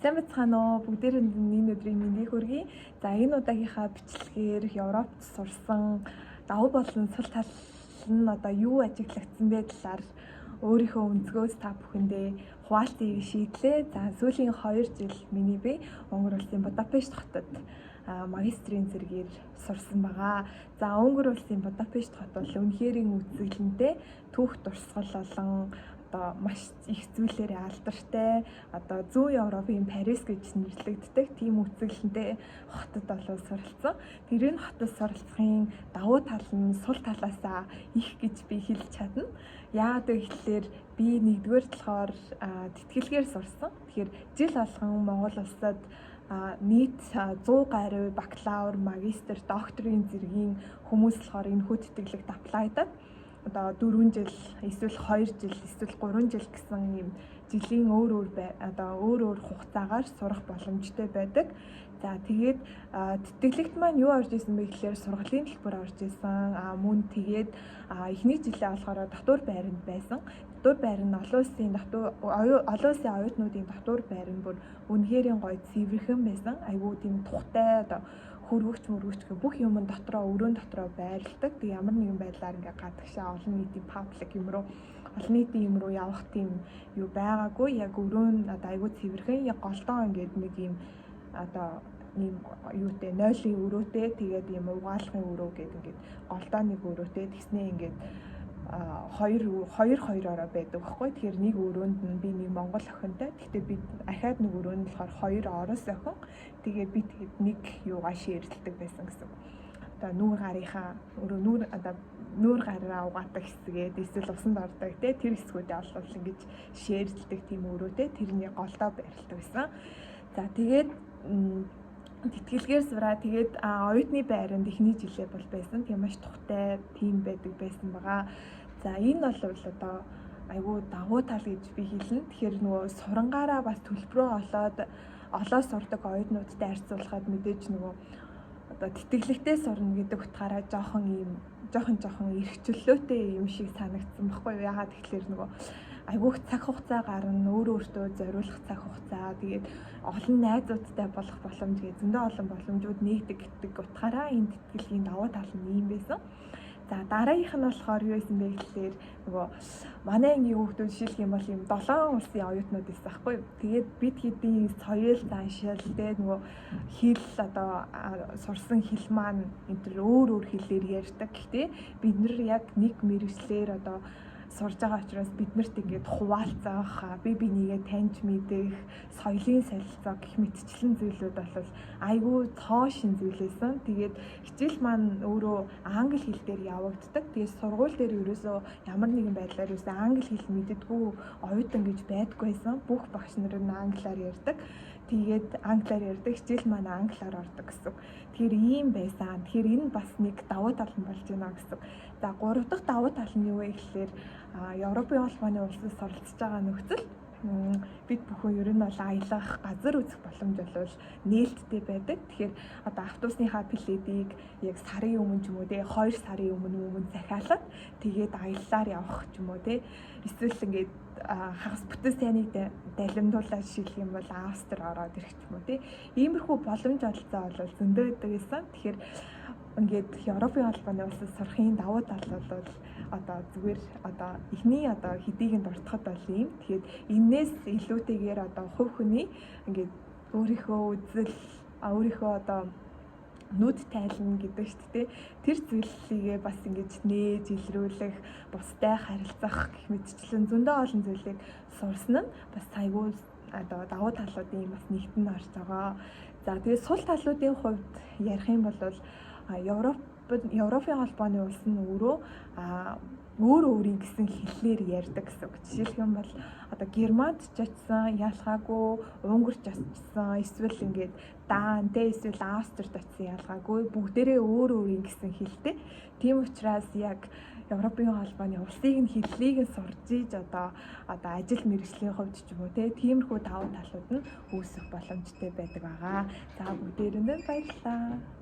Сайн байцгаана уу? Бүгдээрээ энэ өдрийн мэндийг хүргэе. За энэ удаагийнхаа бичлэгээр Европт сурсан давуу болон сул тал нь одоо юу ажиглагдсан бэ талаар өөрийнхөө өнцгөөс та бүхэндээ хуваалцъя шийдлээ. За сүүлийн 2 жил миний бие Унгар улсын Будапешт хотод магистрийн зэргээр сурсан байгаа. За Унгар улсын Будапешт хот бол үнэхээр үзэсгэлэнтэй түүх дурсгал болон одоо маш их зүйлээрээ алдартай. Одоо зүүн Европын Парис гэж нэрлэгддэг тийм үзэсгэлэнтэй хотод болов суралцсан. Тэр энэ хотод суралцахын давуу тал нь сул талаасаа их гэж би хэлж чадна. Яагаад гэвэл би нэгдүгээр талаар тэтгэлгээр сурсан. Тэгэхээр жил болгон Монгол улсад нийт 100 гаруй бакалавр, магистр, докторийн зэргийн хүмүүс болохоор энэ хүү тэтгэлэгт аплайдаад одоо 4 жил, эсвэл 2 жил, эсвэл 3 жил гэсэн юм жилийн өөр өөр хугацаагаар сурах боломжтой байдаг. За тэгээд тэтгэлэгт маань юу орж исэн бэ гэхээр сургалтын төлбөр орж исэн. Мөн тэгээд эхний жилээ болохоор дотор байранд байсан. Дотор байр нь олон улсын оюутнуудын дотор байр нь бүр үнэхээр гоё цэвэрхэн байсан. Айгүй тийм тухтай одоо хөрвөгч бүх юм дотроо өрөөнд дотроо байрладаг. Тэг ямар нэгэн байдлаар ингээ гадагшаа олон нийтийн паблик юм руу явах тийм юу байгаагүй. Яг өрөө нь одоо айгүй цэвэрхэн яг голдоо ингээд нэг юм одоо ийм юутэй нойлын өрөөтэй тэгээд ийм угаалгын өрөө гэдэг ингээд голдоо нэг өрөөтэй тэгснээ ингээд хоёроо байдаг байхгүй. Тэгэхээр нэг өрөөнд нь би нэг Монгол охинтой. Гэхдээ би ахаад нэг өрөөнд болохоор 2 Орос охин. Тэгээд би тэгэд нэг юугаа шеэрлдэг байсан гэсэн. Одоо нүүр гараа угаадаг хэсгээд эсвэл усанд ордог те тэр хэсгүүдээ олвол ингэж шеэрлдэг тийм өрөөтэй тэрний голдоо байрлалтай байсан. За тэгээд тэтгэлгээр сураа тэгээд оюутны байранд эхний жилээ бол байсан. Тэгээ маш тухтай тийм байдаг байсан байгаа. За энэ бол одоо айгүй давуу тал гэж би хэлнэ. Тэгэхээр нөгөө сурангаараа бас төлбөрөө олоод сурдаг оюутнуудтай харьцуулахад мэдээж нөгөө одоо тэтгэлэгтэй сурна гэдэг утгаараа жоохон эрхчлөлөөтэй юм шиг санагдсан баггүй юу? Ягаад тэгэхээр нөгөө айгүйх цаг хугацаа гарна, өөртөө зориулах цаг хугацаа, тэгээд олон найзуудтай болох боломж гэж зөндөө олон боломжууд нэгдэг гэдэг утгаараа энэ тэтгэлгийн давуу тал нь юм байсан. За дараагийнх нь болохоор юу байсан бэ гэхээр нөгөө манай ангийн хүүхдүүд жишээлх юм бол юм 7 улсын оюутнууд байсан байхгүй юу. Тэгээд бид хэдийн соёл заншил тэгээд нөгөө хэл одоо сурсан хэл маань энэ төр өөр хэлээр ярьдаг. Гэхдээ бид нар яг нэг мэргэжлэр одоо сурж байгаа учраас биднэрт ингээд хуваалцах, бинийгээ таньж мэдэх, соёлын солилцоо гэх мэтчлэн зүйлүүд бол айгүй цоошин зүйлээсэн. Тэгээд хичээл маань өөрөө англи хэл дээр явагддаг. Тэгээд сургууль дээр ерөөсөө ямар нэгэн байдлаар ерөөсөө англи хэл мэддэггүй оюутан гэж байдаггүйсэн. Бүх багш нар нь англиар ярьдаг. Тэгээд англиар ярьдаг, хичээл маань англиар ордог гэсэн. Тэгэхээр ийм байсан. Тэгэхээр энэ бас нэг давуу тал нь болж байна гэсэн. За 3 дахь давуу тал нь юу вэ гэхээр Европын холбооны улсад суралцж байгаа нөхцөл бид бүхэн ер нь бол аялах, газар үзэх боломж бол нээлттэй байдаг. Тэгэхээр одоо автобусныхаа билетийг яг сарын өмнө ч юм уу те 2 сарын өмнө захиалаад тэгээд аяллаар явах ч юм уу те эсвэл ингээд хагас бүтэн сайныг далимдуулаад жишээлх юм бол Австри ороод ирэх ч юм уу те иймэрхүү боломж олцоо бол зөндөө байдаг гэсэн. Тэгэхээр ингээд Европын холбооны улсад сурахын давуу тал бол одоо зүгээр одоо эхний одоо хэдийг нь дуртахад бол юм. Тэгэхээр энээс илүүтэйгээр одоо хувь хүний ингээд өөрийнхөө үзэл өөрийнхөө одоо нүд тайлна гэдэг шүү дээ. Тэр зүйлийгээ бас ингэж нээж илрүүлэх, бустай харилцах гэх мэтчлэн зөндөө олон зүйлийг сурсан нь бас айгүй одоо давуу талуудын бас нэгт нь орж байгаа. За тэгээд сул талуудын хувьд ярих юм бол Европын холбооны улс нь өөр өөрийн гэсэн хэллээр ярьдаг гэсэн үг. Жишээлх юм бол одоо Германд ч очисан ялгаагүй, Унгарт ч очисан, эсвэл ингээд Дан, эсвэл Австрид очисан ялгаагүй, бүгдээрээ өөр өөрийн гэсэн хэлтэй. Тийм учраас яг Европын холбооны улсыг нь хэллийг нь сурж ийж одоо ажил мэргэжлийн хувьд ч юм уу тиймэрхүү давуу талууд нь үүсэх боломжтой байдаг байгаа. За бүгдээрэндээ баярлалаа.